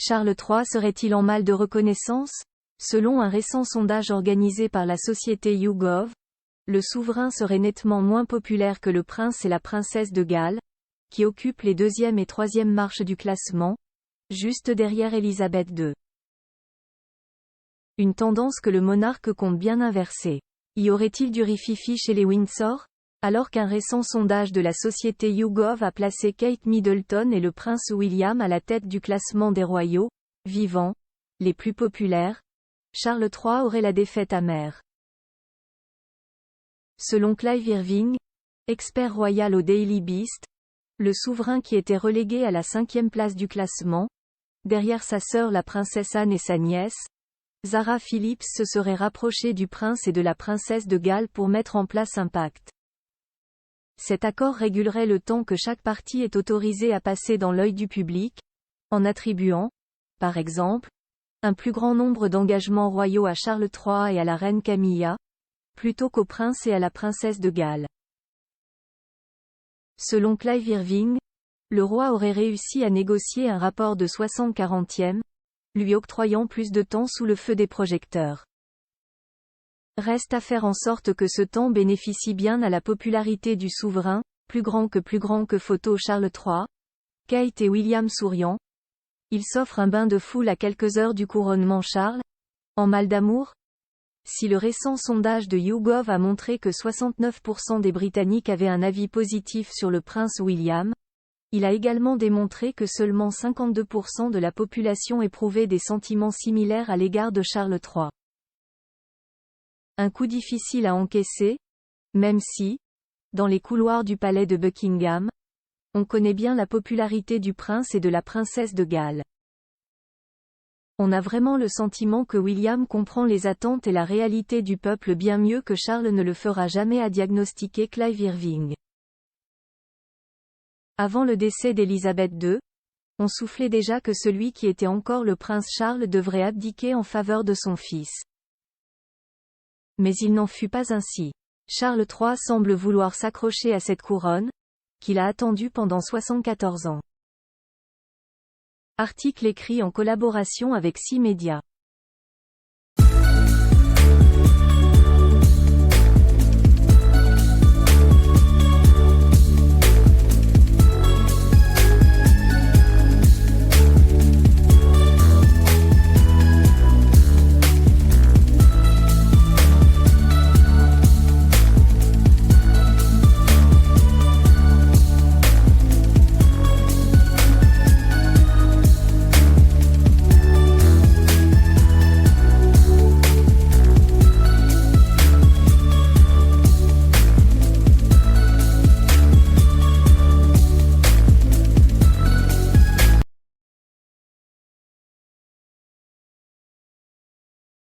Charles III serait-il en mal de reconnaissance? Selon un récent sondage organisé par la société YouGov, le souverain serait nettement moins populaire que le prince et la princesse de Galles, qui occupent les deuxième et troisième marches du classement, juste derrière Élisabeth II. Une tendance que le monarque compte bien inverser. Y aurait-il du rififi chez les Windsor? Alors qu'un récent sondage de la société YouGov a placé Kate Middleton et le prince William à la tête du classement des royaux, vivants, les plus populaires, Charles III aurait la défaite amère. Selon Clive Irving, expert royal au Daily Beast, le souverain qui était relégué à la 5e place du classement, derrière sa sœur la princesse Anne et sa nièce, Zara Phillips se serait rapproché du prince et de la princesse de Galles pour mettre en place un pacte. Cet accord régulerait le temps que chaque partie est autorisée à passer dans l'œil du public, en attribuant, par exemple, un plus grand nombre d'engagements royaux à Charles III et à la reine Camilla, plutôt qu'au prince et à la princesse de Galles. Selon Clive Irving, le roi aurait réussi à négocier un rapport de 60/40, lui octroyant plus de temps sous le feu des projecteurs. Reste à faire en sorte que ce temps bénéficie bien à la popularité du souverain, plus grand que photo Charles III, Kate et William souriant. Il s'offre un bain de foule à quelques heures du couronnement Charles, en mal d'amour? Si le récent sondage de YouGov a montré que 69% des Britanniques avaient un avis positif sur le prince William, il a également démontré que seulement 52% de la population éprouvait des sentiments similaires à l'égard de Charles III. Un coup difficile à encaisser, même si, dans les couloirs du palais de Buckingham, on connaît bien la popularité du prince et de la princesse de Galles. On a vraiment le sentiment que William comprend les attentes et la réalité du peuple bien mieux que Charles ne le fera jamais, a diagnostiqué Clive Irving. Avant le décès d'Élisabeth II, on soufflait déjà que celui qui était encore le prince Charles devrait abdiquer en faveur de son fils. Mais il n'en fut pas ainsi. Charles III semble vouloir s'accrocher à cette couronne, qu'il a attendue pendant 74 ans. Article écrit en collaboration avec 6 médias.